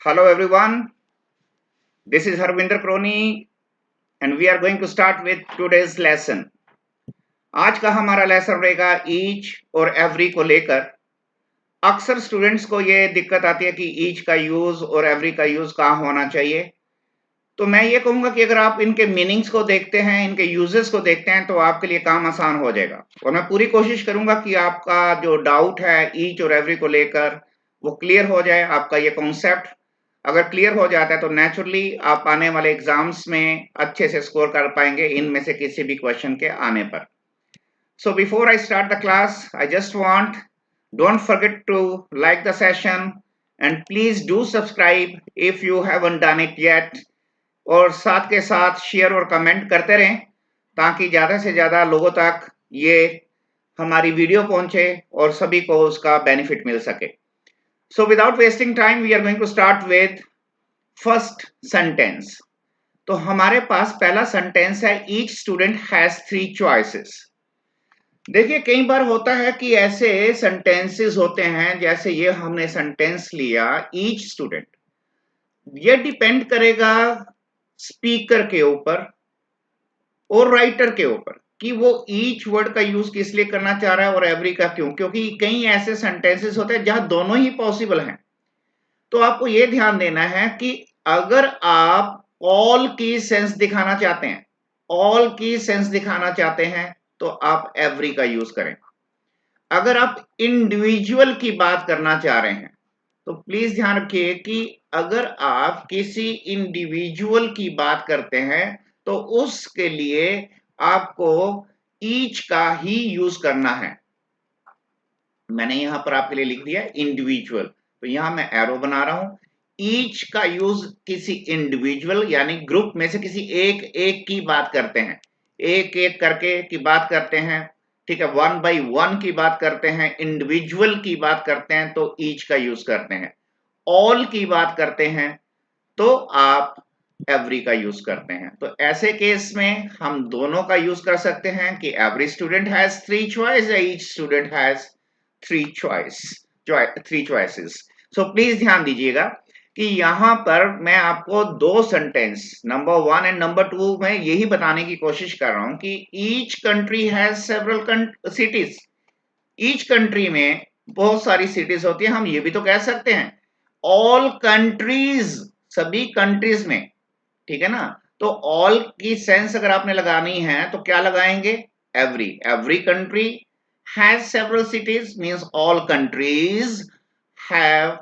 Hello everyone, this is Harvinder Kroni and we are going to start with today's lesson. आज का हमारा lesson रहेगा each और every को लेकर। अक्सर स्टूडेंट्स को ये दिक्कत आती है कि ईच का यूज और एवरी का यूज कहाँ होना चाहिए। तो मैं ये कहूंगा कि अगर आप इनके मीनिंग्स को देखते हैं, इनके यूजेस को देखते हैं तो आपके लिए काम आसान हो जाएगा। और मैं पूरी कोशिश करूंगा कि आपका जो डाउट है ईच और एवरी को लेकर वो क्लियर हो जाए। आपका ये कॉन्सेप्ट अगर क्लियर हो जाता है तो नेचुरली आप आने वाले एग्जाम्स में अच्छे से स्कोर कर पाएंगे इनमें से किसी भी क्वेश्चन के आने पर। So before I start the class, I just want, don't forget to like the session and please do subscribe if you haven't done it yet. और साथ के साथ शेयर और कमेंट करते रहें ताकि ज़्यादा से ज़्यादा लोगों तक ये हमारी वीडियो पहुंचे और सभी को उसका बेनिफिट मिल सके। So without wasting time, we are going to start with first sentence. तो हमारे पास पहला सेंटेंस है ईच स्टूडेंट हैज 3 चॉइसेस। देखिए कई बार होता है कि ऐसे सेंटेंसेस होते हैं, जैसे ये हमने सेंटेंस लिया ईच स्टूडेंट, ये डिपेंड करेगा स्पीकर के ऊपर और राइटर के ऊपर कि वो ईच वर्ड का यूज किस लिए करना चाह रहा है और एवरी का क्यों, क्योंकि कई ऐसे सेंटेंसेस होते हैं जहां दोनों ही पॉसिबल हैं। तो आपको ये ध्यान देना है कि अगर आप ऑल की सेंस दिखाना चाहते हैं, ऑल की सेंस दिखाना चाहते हैं तो आप एवरी का यूज करें। अगर आप इंडिविजुअल की बात करना चाह रहे हैं तो प्लीज ध्यान रखिए कि अगर आप किसी इंडिविजुअल की बात करते हैं तो उसके लिए आपको ईच का ही यूज करना है। मैंने यहां पर आपके लिए लिख दिया इंडिविजुअल, तो यहां मैं एरो बना रहा हूं। ईच का यूज किसी इंडिविजुअल यानी ग्रुप में से किसी एक एक की बात करते हैं, एक एक करके की बात करते हैं, ठीक है, वन बाई वन की बात करते हैं, इंडिविजुअल की बात करते हैं तो ईच का यूज करते हैं। ऑल की बात करते हैं तो आप एवरी का यूज करते हैं। तो ऐसे केस में हम दोनों का यूज कर सकते हैं कि every student has 3 choice, each student has 3 choices. So please ध्यान दीजिएगा कि यहां पर मैं आपको दो सेंटेंस नंबर 1 एंड नंबर 2 में यही बताने की कोशिश कर रहा हूं कि each country has several cities. Each country में बहुत सारी सिटीज होती है। हम ये भी तो कह सकते हैं ऑल कंट्रीज, सभी कंट्रीज में, ठीक है ना। तो ऑल की सेंस अगर आपने लगानी है तो क्या लगाएंगे, every. Every country has several cities means all countries have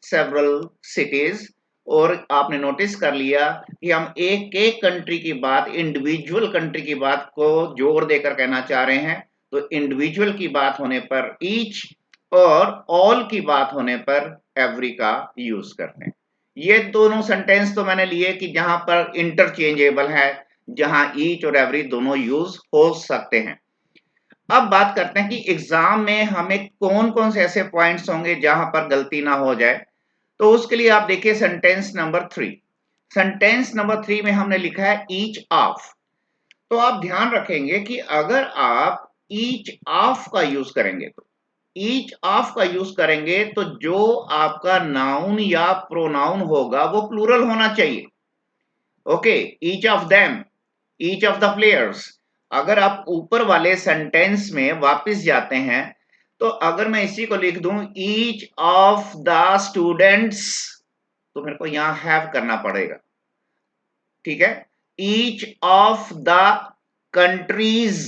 several cities. और आपने नोटिस कर लिया कि हम एक एक कंट्री की बात, इंडिविजुअल कंट्री की बात को जोर देकर कहना चाह रहे हैं। तो इंडिविजुअल की बात होने पर ईच और ऑल की बात होने पर एवरी का यूज करते हैं। ये दोनों सेंटेंस तो मैंने लिए कि जहां पर इंटरचेंजेबल है, जहां ईच और एवरी दोनों यूज हो सकते हैं। अब बात करते हैं कि एग्जाम में हमें कौन कौन से ऐसे पॉइंट्स होंगे जहां पर गलती ना हो जाए। तो उसके लिए आप देखिए सेंटेंस नंबर 3। सेंटेंस नंबर 3 में हमने लिखा है ईच ऑफ। तो आप ध्यान रखेंगे कि अगर आप ईच ऑफ का यूज करेंगे, तो ईच ऑफ का यूज करेंगे तो जो आपका नाउन या प्रोनाउन होगा वो प्लूरल होना चाहिए। Okay, each of them, each of the players. अगर आप ऊपर वाले सेंटेंस में वापस जाते हैं तो अगर मैं इसी को लिख दूं ईच ऑफ द स्टूडेंट्स, तो मेरे को यहां हैव करना पड़ेगा, ठीक है। Each of the countries,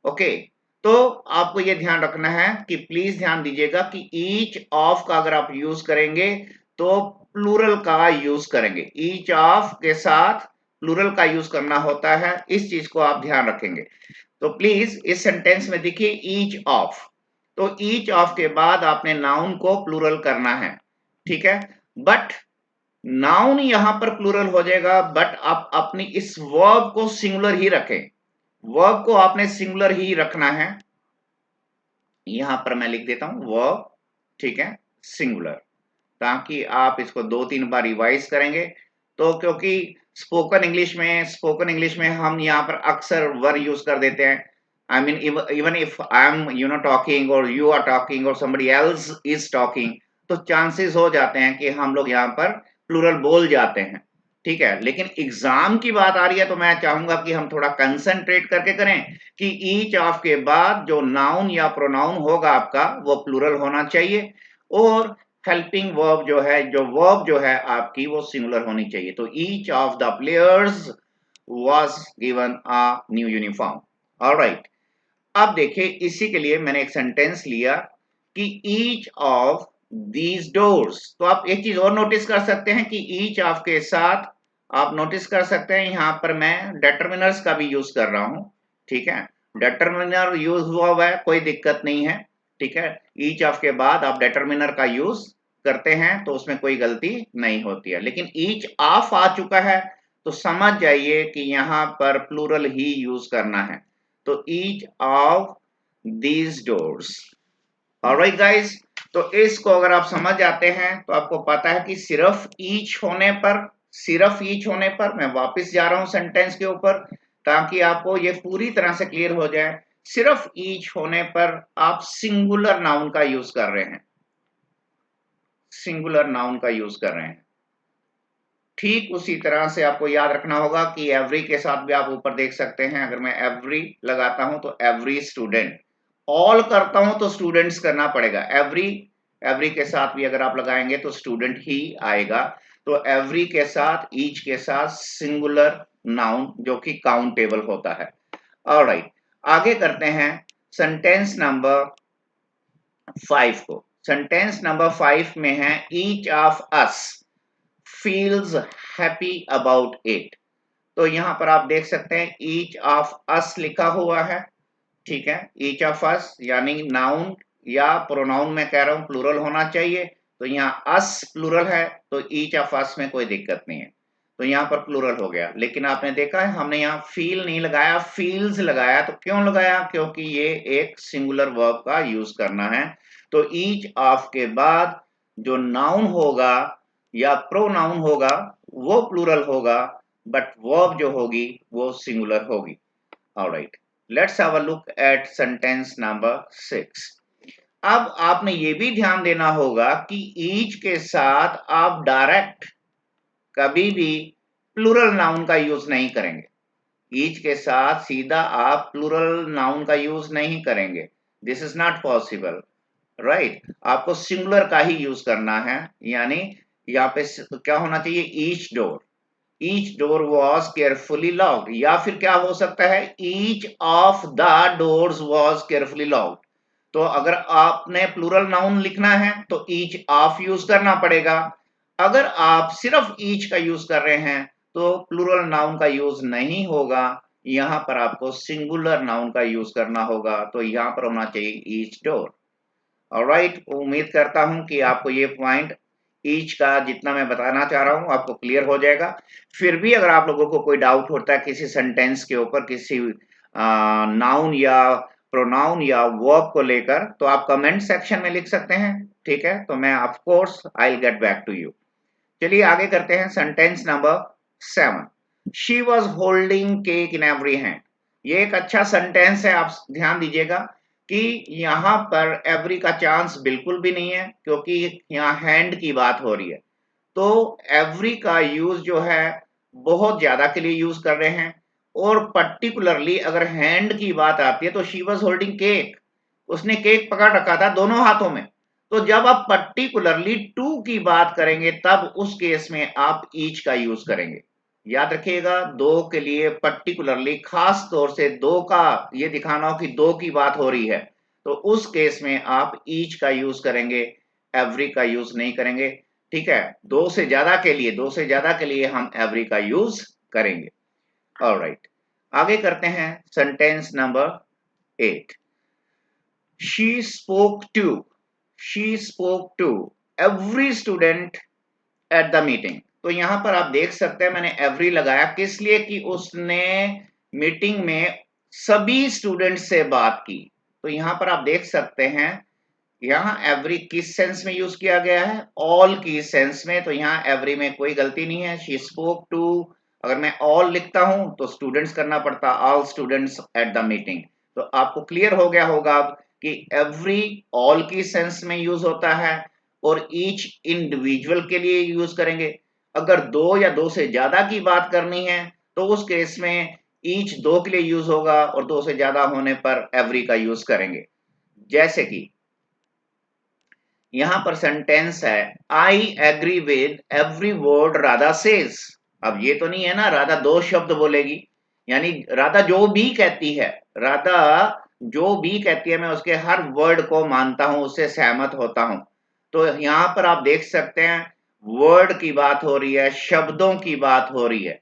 okay. तो आपको यह ध्यान रखना है कि प्लीज ध्यान दीजिएगा कि ईच ऑफ का अगर आप यूज करेंगे तो प्लूरल का यूज करेंगे। ईच ऑफ के साथ प्लूरल का यूज करना होता है, इस चीज को आप ध्यान रखेंगे। तो प्लीज इस सेंटेंस में देखिए ईच ऑफ, तो ईच ऑफ के बाद आपने नाउन को प्लूरल करना है, ठीक है। बट नाउन यहां पर प्लूरल हो जाएगा, बट आप अपनी इस वर्ब को सिंगुलर ही रखें। वर्ब को आपने सिंगुलर ही रखना है। यहां पर मैं लिख देता हूं वर्ब, ठीक है, सिंगुलर, ताकि आप इसको 2-3 बार रिवाइज करेंगे। तो क्योंकि स्पोकन इंग्लिश में हम यहाँ पर अक्सर वर्ब यूज कर देते हैं। I mean even if I am talking और यू आर टॉकिंग और somebody else इज टॉकिंग, तो चांसेस हो जाते हैं कि हम लोग यहाँ पर प्लूरल बोल जाते हैं, ठीक है। लेकिन एग्जाम की बात आ रही है तो मैं चाहूंगा कि हम थोड़ा कंसंट्रेट करके करें कि ईच ऑफ के बाद जो नाउन या प्रोनाउन होगा आपका वो प्लूरल होना चाहिए, और हेल्पिंग वर्ब जो है आपकी वो सिंगुलर होनी चाहिए। तो each of the players was given a new uniform. Alright. अब देखिए इसी के लिए मैंने एक सेंटेंस लिया कि each of these doors। तो आप एक चीज और नोटिस कर सकते हैं कि each of के साथ आप नोटिस कर सकते हैं यहां पर मैं डिटरमिनर्स का भी यूज कर रहा हूं, ठीक है। डिटरमिनर यूज हुआ है, कोई दिक्कत नहीं है, ठीक है। each of के बाद आप डिटरमिनर का यूज करते हैं तो उसमें कोई गलती नहीं होती है। लेकिन each of आ चुका है तो समझ जाइए कि यहां पर प्लूरल ही यूज करना है। तो each of these doors। Alright guys, तो इसको अगर आप समझ जाते हैं तो आपको पता है कि सिर्फ each होने पर मैं वापस जा रहा हूं सेंटेंस के ऊपर ताकि आपको ये पूरी तरह से क्लियर हो जाए। सिर्फ each होने पर आप सिंगुलर नाउन का यूज कर रहे हैं, सिंगुलर नाउन का यूज कर रहे हैं। ठीक उसी तरह से आपको याद रखना होगा कि एवरी के साथ भी आप ऊपर देख सकते हैं, अगर मैं एवरी लगाता हूं तो एवरी स्टूडेंट, ऑल करता हूं तो स्टूडेंट्स करना पड़ेगा। एवरी के साथ भी अगर आप लगाएंगे तो स्टूडेंट ही आएगा। तो एवरी के साथ, ईच के साथ सिंगुलर नाउन जो कि काउंटेबल होता है। ऑलराइट, आगे करते हैं सेंटेंस नंबर 5 को। सेंटेंस नंबर 5 में है each of us feels happy about it। तो यहां पर आप देख सकते हैं each of us लिखा हुआ है, ठीक है। each of us यानी नाउन या प्रोनाउन में कह रहा हूं प्लूरल होना चाहिए, तो यहाँ us प्लूरल है तो each of us में कोई दिक्कत नहीं है, तो यहाँ पर प्लूरल हो गया। लेकिन आपने देखा है हमने यहाँ फील नहीं लगाया, फील्स लगाया। तो क्यों लगाया? क्योंकि ये एक सिंगुलर वर्ब का यूज करना है। तो each of के बाद जो नाउन होगा या प्रोनाउन होगा वो प्लूरल होगा, बट वर्ब जो होगी वो सिंगुलर होगी। Alright, let's have a look at sentence number 6। अब आपने ये भी ध्यान देना होगा कि ईच के साथ आप डायरेक्ट कभी भी प्लूरल नाउन का यूज नहीं करेंगे। ईच के साथ सीधा आप प्लूरल नाउन का यूज नहीं करेंगे, this is not possible, right. आपको सिंगुलर का ही यूज करना है। यानी यहाँ पे क्या होना चाहिए? Each door was carefully locked, या फिर क्या हो सकता है each of the doors was carefully locked. तो अगर आपने प्लूरल नाउन लिखना है तो ईच ऑफ यूज करना पड़ेगा। अगर आप सिर्फ ईच का यूज कर रहे हैं तो प्लूरल नाउन का यूज नहीं होगा, यहां पर आपको सिंगुलर नाउन का यूज करना होगा। तो यहां पर होना चाहिए ईच डोर। ऑलराइट, उम्मीद करता हूं कि आपको ये पॉइंट ईच का जितना मैं बताना चाह रहा हूं आपको क्लियर हो जाएगा। फिर भी अगर आप लोगों को कोई डाउट होता है किसी सेंटेंस के ऊपर, किसी नाउन या प्रोनाउन या वर्ब को लेकर, तो आप कमेंट सेक्शन में लिख सकते हैं, ठीक है। तो मैं of course I will get back to you. चलिए आगे करते हैं sentence number 7। She was holding cake in every hand. ये एक अच्छा सेंटेंस है, आप ध्यान दीजिएगा कि यहां पर एवरी का चांस बिल्कुल भी नहीं है क्योंकि यहाँ हैंड की बात हो रही है। तो एवरी का यूज जो है बहुत ज्यादा के लिए यूज कर रहे हैं, और पर्टिकुलरली अगर हैंड की बात आती है तो शी वॉज होल्डिंग केक, उसने केक पकड़ रखा था दोनों हाथों में। तो जब आप पर्टिकुलरली टू की बात करेंगे तब उस केस में आप ईच का यूज करेंगे। याद रखिएगा, दो के लिए पर्टिकुलरली खास तौर से दो का ये दिखाना हो कि दो की बात हो रही है, तो उस केस में आप ईच का यूज करेंगे, एवरी का यूज नहीं करेंगे, ठीक है। दो से ज्यादा के लिए हम एवरी का यूज करेंगे। ऑलराइट, आगे करते हैं sentence number 8। She spoke to every student at the meeting. तो यहां पर आप देख सकते हैं मैंने एवरी लगाया किस लिए कि उसने मीटिंग में सभी स्टूडेंट से बात की। तो यहां पर आप देख सकते हैं यहाँ एवरी किस सेंस में यूज किया गया है? ऑल की सेंस में। तो यहाँ एवरी में कोई गलती नहीं है। शी स्पोक टू, अगर मैं ऑल लिखता हूं तो स्टूडेंट्स करना पड़ता, all students eight the meeting. तो आपको क्लियर हो गया होगा अब कि एवरी ऑल की सेंस में यूज होता है, और ईच इंडिविजुअल के लिए यूज करेंगे। अगर दो या दो से ज्यादा की बात करनी है तो उस केस में ईच दो के लिए यूज होगा और दो से ज्यादा होने पर एवरी का यूज करेंगे। जैसे कि यहां पर सेंटेंस है, I agree with every word Radha says. अब ये तो नहीं है ना राधा दो शब्द बोलेगी, यानी राधा जो भी कहती है, राधा जो भी कहती है मैं उसके हर वर्ड को मानता हूं, उससे सहमत होता हूं। तो यहां पर आप देख सकते हैं वर्ड की बात हो रही है, शब्दों की बात हो रही है।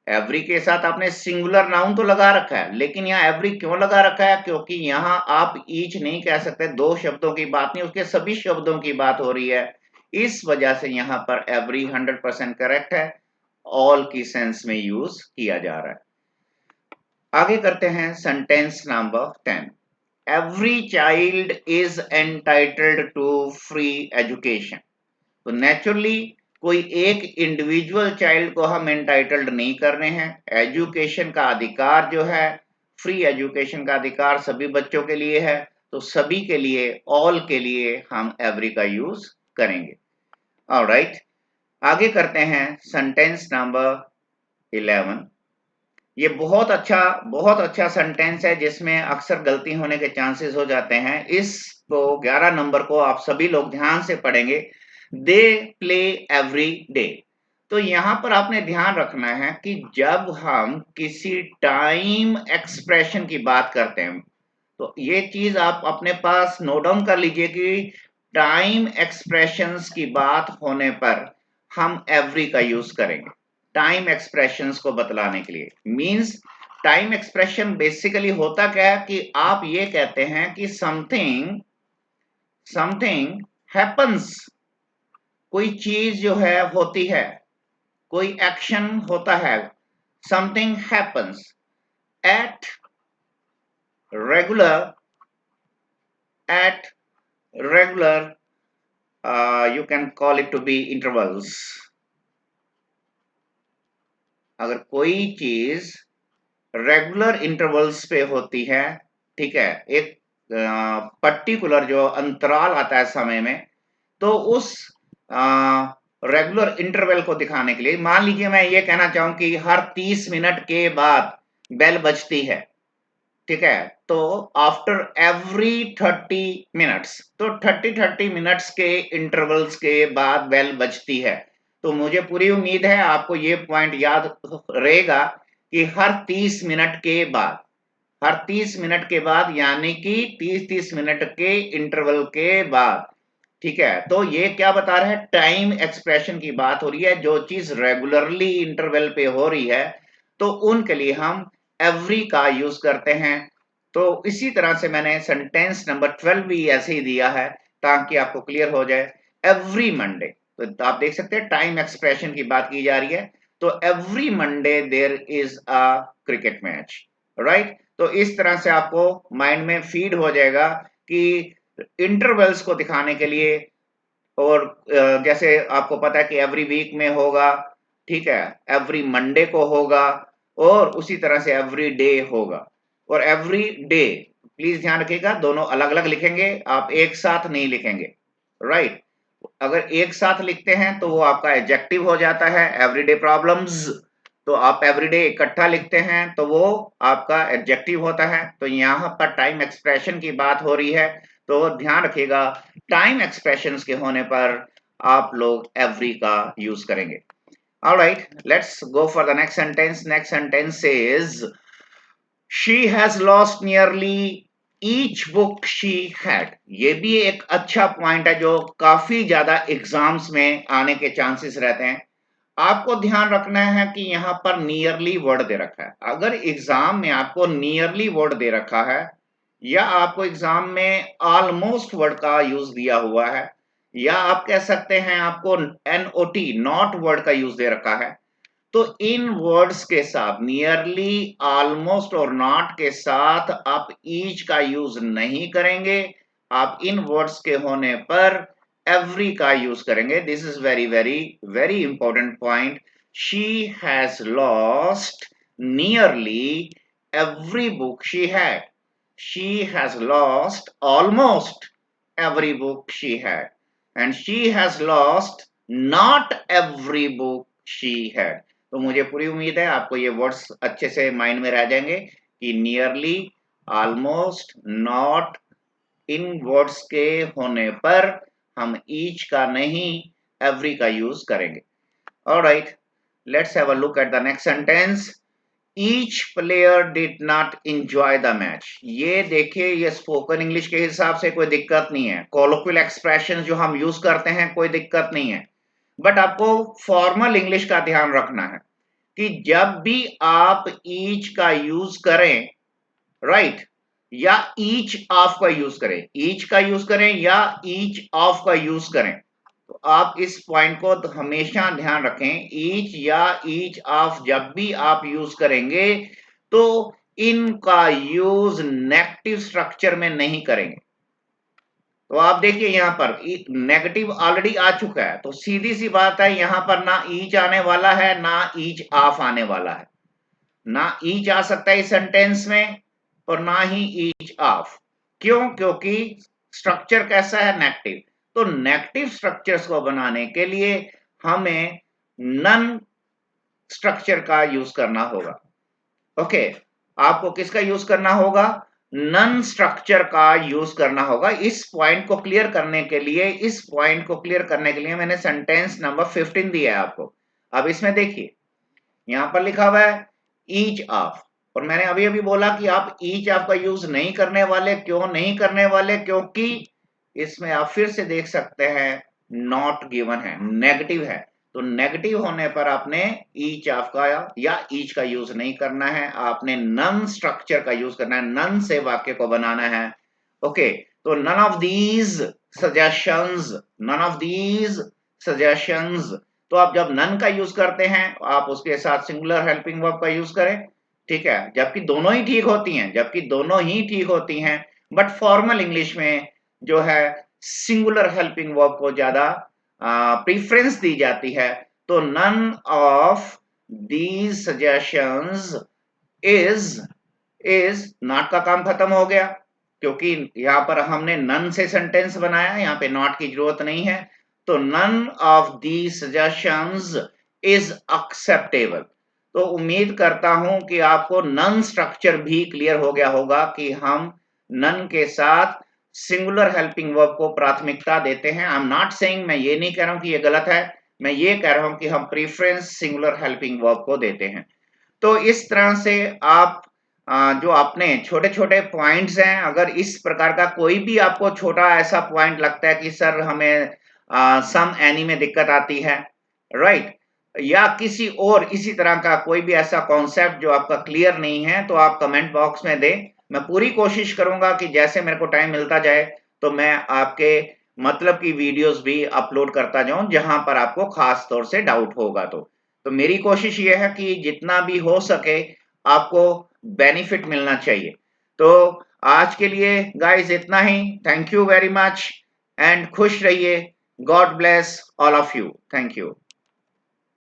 एवरी के साथ आपने सिंगुलर नाउन तो लगा रखा है, लेकिन यहाँ एवरी क्यों लगा रखा है? क्योंकि यहाँ आप ईच नहीं कह सकते, दो शब्दों की बात नहीं, उसके सभी शब्दों की बात हो रही है। इस वजह से यहाँ पर एवरी 100% करेक्ट है, ऑल की सेंस में यूज किया जा रहा है। आगे करते हैं sentence number 10। Every child is entitled to free education. तो नेचुरली कोई एक इंडिविजुअल चाइल्ड को हम एंटाइटल्ड नहीं करने हैं। एजुकेशन का अधिकार जो है, फ्री एजुकेशन का अधिकार सभी बच्चों के लिए है, तो सभी के लिए, ऑल के लिए हम एवरी का यूज करेंगे। ऑलराइट, आगे करते हैं सेंटेंस नंबर 11। ये बहुत अच्छा सेंटेंस है जिसमें अक्सर गलती होने के चांसेस हो जाते हैं। इसको 11 नंबर को आप सभी लोग ध्यान से पढ़ेंगे। They play every day. तो यहां पर आपने ध्यान रखना है कि जब हम किसी टाइम एक्सप्रेशन की बात करते हैं तो ये चीज आप अपने पास नोट डाउन कर लीजिए कि टाइम एक्सप्रेशंस की बात होने पर हम एवरी का यूज करेंगे टाइम एक्सप्रेशंस को बतलाने के लिए। मींस टाइम एक्सप्रेशन बेसिकली होता क्या है कि आप ये कहते हैं कि समथिंग हैपन्स, कोई चीज जो है होती है, कोई एक्शन होता है, something happens at regular at regular, you can call it to be intervals। अगर कोई चीज रेगुलर इंटरवल्स पे होती है, ठीक है, एक पर्टिकुलर जो अंतराल आता है समय में, तो उस रेगुलर इंटरवल को दिखाने के लिए मान लीजिए मैं ये कहना चाहूं कि हर 30 मिनट के बाद बेल बजती है, ठीक है, तो आफ्टर एवरी 30 मिनट्स, तो 30 मिनट्स के इंटरवल्स के बाद बेल बजती है। तो मुझे पूरी उम्मीद है आपको ये पॉइंट याद रहेगा कि हर 30 मिनट के बाद, हर 30 मिनट के बाद यानी कि 30-30 मिनट के इंटरवल के बाद, ठीक है। तो ये क्या बता रहा है? टाइम एक्सप्रेशन की बात हो रही है, जो चीज रेगुलरली इंटरवल पे हो रही है तो उनके लिए हम एवरी का यूज करते हैं। तो इसी तरह से मैंने सेंटेंस नंबर 12 भी ऐसे ही दिया है ताकि आपको क्लियर हो जाए। एवरी मंडे, तो आप देख सकते हैं टाइम एक्सप्रेशन की बात की जा रही है, तो every Monday there is a cricket match, right. तो इस तरह से आपको माइंड में फीड हो जाएगा कि इंटरवल्स को दिखाने के लिए, और जैसे आपको पता है कि एवरी वीक में होगा, ठीक है, एवरी मंडे को होगा, और उसी तरह से एवरी डे होगा। और एवरी डे प्लीज ध्यान रखिएगा, दोनों अलग अलग लिखेंगे, आप एक साथ नहीं लिखेंगे, राइट। अगर एक साथ लिखते हैं तो वो आपका एडजेक्टिव हो जाता है, एवरीडे प्रॉब्लम्स। तो आप एवरीडे इकट्ठा लिखते हैं तो वो आपका एडजेक्टिव होता है। तो यहाँ पर टाइम एक्सप्रेशन की बात हो रही है, तो ध्यान रखिएगा टाइम एक्सप्रेशंस के होने पर आप लोग एवरी का यूज करेंगे। Alright, let's go for the next sentence. Next sentence says, she has lost nearly each book she had। ये भी एक अच्छा पॉइंट है जो काफी ज्यादा एग्जाम्स में आने के चांसेस रहते हैं। आपको ध्यान रखना है कि यहाँ पर नियरली वर्ड दे रखा है। अगर एग्जाम में आपको नियरली वर्ड दे रखा है या आपको एग्जाम में ऑलमोस्ट वर्ड का यूज दिया हुआ है, या आप कह सकते हैं आपको NOT नॉट वर्ड का यूज दे रखा है, तो इन वर्ड्स के साथ नियरली, ऑलमोस्ट और नॉट के साथ आप ईच का यूज नहीं करेंगे। आप इन वर्ड्स के होने पर एवरी का यूज करेंगे। This is very very very important point. She has lost nearly every book she had. She has lost almost every book she had, and she has lost not every book she had. तो मुझे पूरी उम्मीद है आपको ये words अच्छे से mind में रह जाएंगे कि nearly, almost, not, in words के होने पर हम ईच का नहीं एवरी का यूज करेंगे. Alright, let's have a look at the next sentence. Each player did not enjoy the match. ये देखिए, ये स्पोकन इंग्लिश के हिसाब से कोई दिक्कत नहीं है. कॉलोक्वियल एक्सप्रेशन जो हम यूज करते हैं कोई दिक्कत नहीं है, बट आपको फॉर्मल इंग्लिश का ध्यान रखना है कि जब भी आप ईच का यूज करें, राइट, या ईच ऑफ का यूज करें, ईच का यूज करें या ईच ऑफ का यूज करें, तो आप इस पॉइंट को तो हमेशा ध्यान रखें. ईच या ईच ऑफ जब भी आप यूज करेंगे तो इनका यूज नेगेटिव स्ट्रक्चर में नहीं करेंगे. तो आप देखिए यहां पर नेगेटिव ऑलरेडी आ चुका है, तो सीधी सी बात है यहां पर ना ईच आने वाला है ना ईच ऑफ आने वाला है. ना ईच आ सकता है इस सेंटेंस में और ना ही ईच ऑफ. क्यों? क्योंकि स्ट्रक्चर कैसा है? नेगेटिव. तो नेगेटिव स्ट्रक्चर्स को बनाने के लिए हमें नन स्ट्रक्चर का यूज करना होगा. ओके, आपको किसका यूज करना होगा? नन स्ट्रक्चर का यूज करना होगा. इस पॉइंट को क्लियर करने के लिए मैंने सेंटेंस नंबर 15 दिया है आपको. अब इसमें देखिए, यहां पर लिखा हुआ है ईच ऑफ, और मैंने अभी अभी बोला कि आप ईच ऑफ का यूज नहीं करने वाले. क्यों नहीं करने वाले? क्योंकि इसमें आप फिर से देख सकते हैं नॉट गिवन है, नेगेटिव है. तो नेगेटिव होने पर आपने ईच ऑफ का या ईच का यूज नहीं करना है, आपने नन स्ट्रक्चर का यूज करना है. नन से वाक्य को बनाना है. ओके, तो नन ऑफ दीज सजेशंस. तो आप जब नन का यूज करते हैं आप उसके साथ सिंगुलर हेल्पिंग वर्ब का यूज करें. ठीक है, जबकि दोनों ही ठीक होती हैं, बट फॉर्मल इंग्लिश में जो है सिंगुलर हेल्पिंग वर्ब को ज्यादा प्रीफरेंस दी जाती है. तो none of these suggestions is not का काम खत्म हो गया, क्योंकि यहां पर हमने नन से सेंटेंस बनाया, यहां पे नॉट की जरूरत नहीं है. तो none of the suggestions is acceptable. तो उम्मीद करता हूं कि आपको नन स्ट्रक्चर भी क्लियर हो गया होगा कि हम नन के साथ सिंगुलर हेल्पिंग वर्ब को प्राथमिकता देते हैं. आई एम नॉट सेइंग, मैं ये नहीं कह रहा हूं कि ये गलत है, मैं ये कह रहा हूं कि हम प्रीफरेंस सिंगुलर हेल्पिंग वर्ब को देते हैं. तो इस तरह से आप जो अपने छोटे छोटे पॉइंट्स हैं, अगर इस प्रकार का कोई भी आपको छोटा ऐसा पॉइंट लगता है कि सर हमें सम एनी में दिक्कत आती है, राइट, या किसी और इसी तरह का कोई भी ऐसा कॉन्सेप्ट जो आपका क्लियर नहीं है, तो आप कमेंट बॉक्स में दें. मैं पूरी कोशिश करूंगा कि जैसे मेरे को टाइम मिलता जाए तो मैं आपके मतलब की वीडियोस भी अपलोड करता जाऊं जहां पर आपको खास तौर से डाउट होगा. तो मेरी कोशिश ये है कि जितना भी हो सके आपको बेनिफिट मिलना चाहिए. तो आज के लिए गाइस इतना ही. Thank you very much and खुश रहिए. God bless all of you. Thank you.